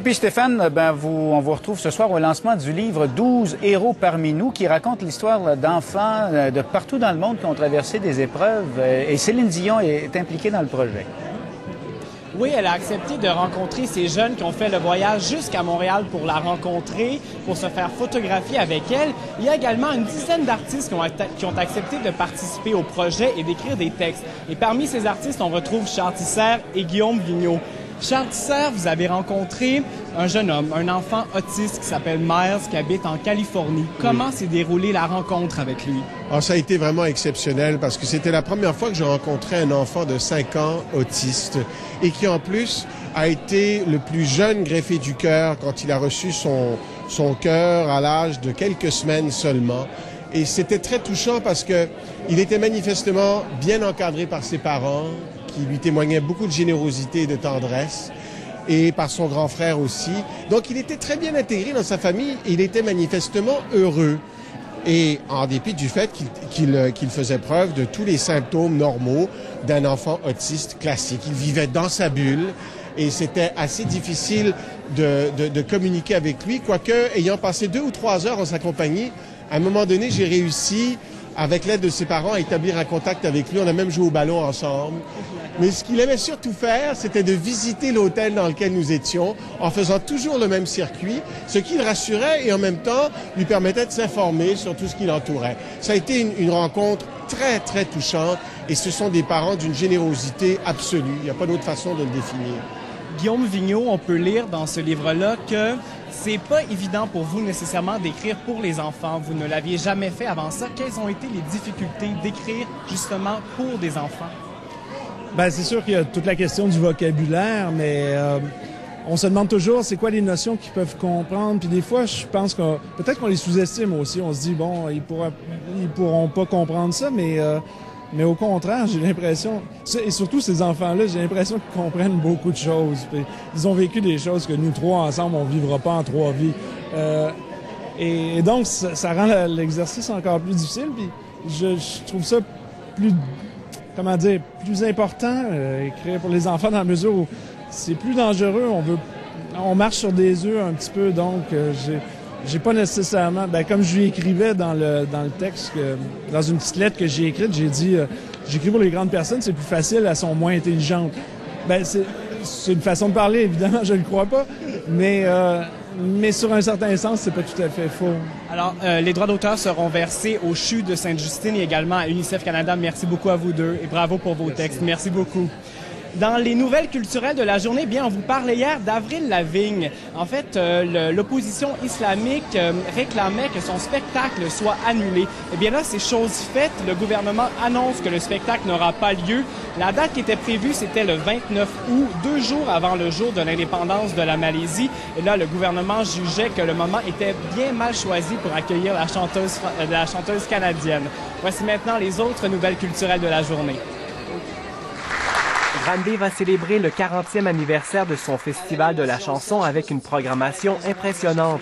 puis Stéphane, on vous retrouve ce soir au lancement du livre 12 héros parmi nous qui raconte l'histoire d'enfants de partout dans le monde qui ont traversé des épreuves et Céline Dion est impliquée dans le projet. Oui, elle a accepté de rencontrer ces jeunes qui ont fait le voyage jusqu'à Montréal pour la rencontrer, pour se faire photographier avec elle. Il y a également une dizaine d'artistes qui ont accepté de participer au projet et d'écrire des textes. Et parmi ces artistes, on retrouve Charles Tisser et Guillaume Vigneault. Charles Tisser, vous avez rencontré un jeune homme, un enfant autiste qui s'appelle Miles, qui habite en Californie. Comment s'est déroulée la rencontre avec lui? Alors, ça a été vraiment exceptionnel parce que c'était la première fois que je rencontrais un enfant de 5 ans autiste et qui, en plus, a été le plus jeune greffé du cœur quand il a reçu son cœur à l'âge de quelques semaines seulement. Et c'était très touchant parce que il était manifestement bien encadré par ses parents, qui lui témoignaient beaucoup de générosité et de tendresse, et par son grand frère aussi. Donc, il était très bien intégré dans sa famille et il était manifestement heureux. Et en dépit du fait qu'il faisait preuve de tous les symptômes normaux d'un enfant autiste classique. Il vivait dans sa bulle et c'était assez difficile de communiquer avec lui, quoique, ayant passé 2 ou 3 heures en sa compagnie, à un moment donné, j'ai réussi, avec l'aide de ses parents, à établir un contact avec lui. On a même joué au ballon ensemble. Mais ce qu'il aimait surtout faire, c'était de visiter l'hôtel dans lequel nous étions en faisant toujours le même circuit, ce qui le rassurait et en même temps lui permettait de s'informer sur tout ce qui l'entourait. Ça a été une rencontre très, très touchante et ce sont des parents d'une générosité absolue. Il n'y a pas d'autre façon de le définir. Guillaume Vigneault, on peut lire dans ce livre-là que c'est pas évident pour vous nécessairement d'écrire pour les enfants. Vous ne l'aviez jamais fait avant ça. Quelles ont été les difficultés d'écrire justement pour des enfants? Bien, c'est sûr qu'il y a toute la question du vocabulaire, mais on se demande toujours c'est quoi les notions qu'ils peuvent comprendre. Puis des fois, je pense que peut-être qu'on les sous-estime aussi. On se dit, bon, ils pourront pas comprendre ça, mais au contraire, j'ai l'impression, et surtout ces enfants-là, j'ai l'impression qu'ils comprennent beaucoup de choses. Puis ils ont vécu des choses que nous trois ensemble, on vivra pas en 3 vies. Et donc, ça rend l'exercice encore plus difficile. Puis je trouve ça plus important, écrire pour les enfants dans la mesure où c'est plus dangereux. On marche sur des œufs un petit peu, donc j'ai pas nécessairement, comme je lui écrivais dans le texte, dans une petite lettre que j'ai écrite, j'ai dit, j'écris pour les grandes personnes, c'est plus facile, elles sont moins intelligentes. C'est une façon de parler, évidemment, je le crois pas, mais sur un certain sens, c'est pas tout à fait faux. Alors, les droits d'auteur seront versés au CHU de Sainte-Justine et également à UNICEF Canada. Merci beaucoup à vous deux et bravo pour vos textes. Merci beaucoup. Dans les nouvelles culturelles de la journée, on vous parlait hier d'Avril Lavigne. En fait, l'opposition islamique réclamait que son spectacle soit annulé. Eh bien là, c'est chose faite. Le gouvernement annonce que le spectacle n'aura pas lieu. La date qui était prévue, c'était le 29 août, 2 jours avant le jour de l'indépendance de la Malaisie. Et là, le gouvernement jugeait que le moment était bien mal choisi pour accueillir la chanteuse canadienne. Voici maintenant les autres nouvelles culturelles de la journée. Granby va célébrer le 40e anniversaire de son festival de la chanson avec une programmation impressionnante.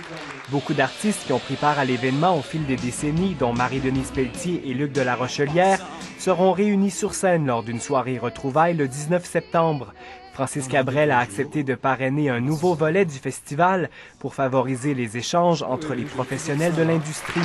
Beaucoup d'artistes qui ont pris part à l'événement au fil des décennies, dont Marie-Denise Pelletier et Luc de la Rochelière, seront réunis sur scène lors d'une soirée retrouvailles le 19 septembre. Francis Cabrel a accepté de parrainer un nouveau volet du festival pour favoriser les échanges entre les professionnels de l'industrie.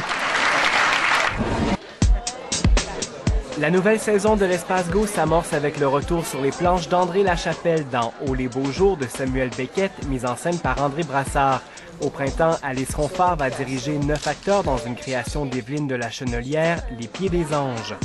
La nouvelle saison de l'Espace Go s'amorce avec le retour sur les planches d'André Lachapelle dans « Oh les beaux jours » de Samuel Beckett, mise en scène par André Brassard. Au printemps, Alice Ronfart va diriger 9 acteurs dans une création d'Evelyne de la Chenelière, Les Pieds des Anges.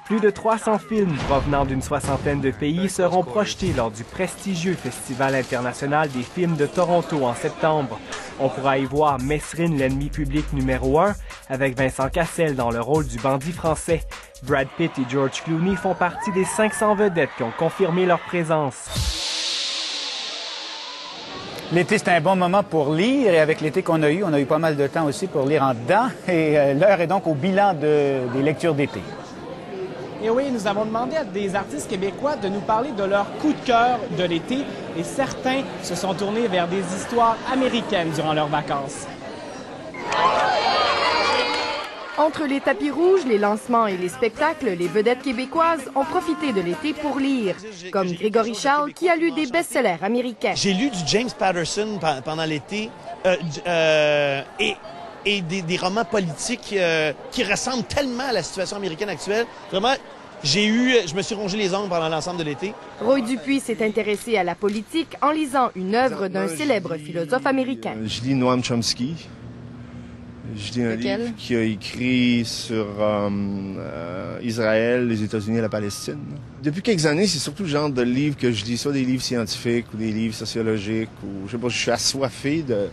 Plus de 300 films provenant d'une 60aine de pays seront projetés lors du prestigieux Festival international des films de Toronto en septembre. On pourra y voir Mesrine, l'ennemi public numéro 1, avec Vincent Cassel dans le rôle du bandit français. Brad Pitt et George Clooney font partie des 500 vedettes qui ont confirmé leur présence. L'été, c'est un bon moment pour lire et avec l'été qu'on a eu pas mal de temps aussi pour lire en dedans. Et l'heure est donc au bilan des lectures d'été. Et oui, nous avons demandé à des artistes québécois de nous parler de leur coup de cœur de l'été et certains se sont tournés vers des histoires américaines durant leurs vacances. Entre les tapis rouges, les lancements et les spectacles, les vedettes québécoises ont profité de l'été pour lire, comme Grégory Charles qui a lu des best-sellers américains. J'ai lu du James Patterson pendant l'été et des romans politiques qui ressemblent tellement à la situation américaine actuelle. Vraiment, je me suis rongé les ongles pendant l'ensemble de l'été. Roy Dupuis s'est intéressé à la politique en lisant une œuvre d'un célèbre philosophe américain. Je lis Noam Chomsky. Je lis un livre qui a écrit sur Israël, les États-Unis et la Palestine. Depuis quelques années, c'est surtout le genre de livre que je lis, soit des livres scientifiques ou des livres sociologiques, ou je sais pas, je suis assoiffé de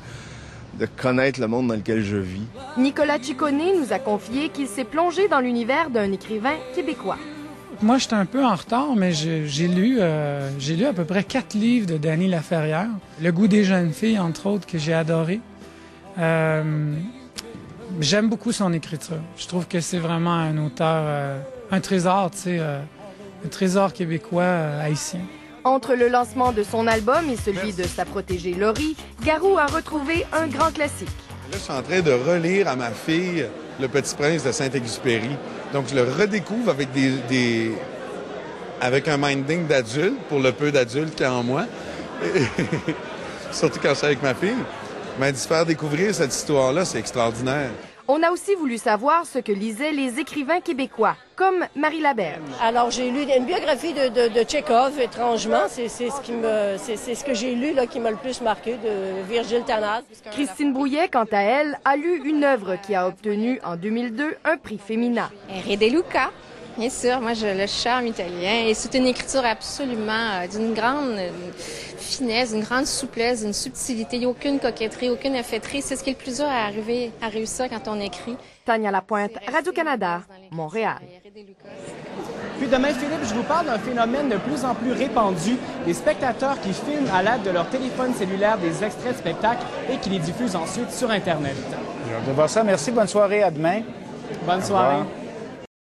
connaître le monde dans lequel je vis. Nicolas Ciccone nous a confié qu'il s'est plongé dans l'univers d'un écrivain québécois. Moi, j'étais un peu en retard, mais j'ai lu à peu près 4 livres de Dany Laferrière. Le goût des jeunes filles, entre autres, que j'ai adoré. J'aime beaucoup son écriture. Je trouve que c'est vraiment un auteur, un trésor, tu sais, un trésor québécois haïtien. Entre le lancement de son album et celui de sa protégée Laurie, Garou a retrouvé un grand classique. Là, je suis en train de relire à ma fille Le Petit Prince de Saint-Exupéry. Donc, je le redécouvre avec un minding d'adulte, pour le peu d'adulte qu'il y a en moi. Surtout quand je suis avec ma fille. Mais d'y faire découvrir cette histoire-là, c'est extraordinaire. On a aussi voulu savoir ce que lisaient les écrivains québécois, comme Marie Laberge. Alors, j'ai lu une biographie de Tchekhov, étrangement. C'est ce que j'ai lu là, qui m'a le plus marqué, de Virgile Tanaz. Christine Bouillet, quant à elle, a lu une œuvre qui a obtenu en 2002 un prix Femina. Re De Luca, bien sûr. Moi, le charme italien. Et c'est une écriture absolument d'une grande finesse, d'une grande souplesse, d'une subtilité. Il n'y a aucune coquetterie, aucune efféterie. C'est ce qui est le plus dur à réussir quand on écrit. Tania Lapointe, Radio-Canada, Montréal. Puis demain, Philippe, je vous parle d'un phénomène de plus en plus répandu, des spectateurs qui filment à l'aide de leur téléphone cellulaire des extraits de spectacles et qui les diffusent ensuite sur Internet. J'ai hâte de voir ça. Merci, bonne soirée, à demain. Bonne soirée.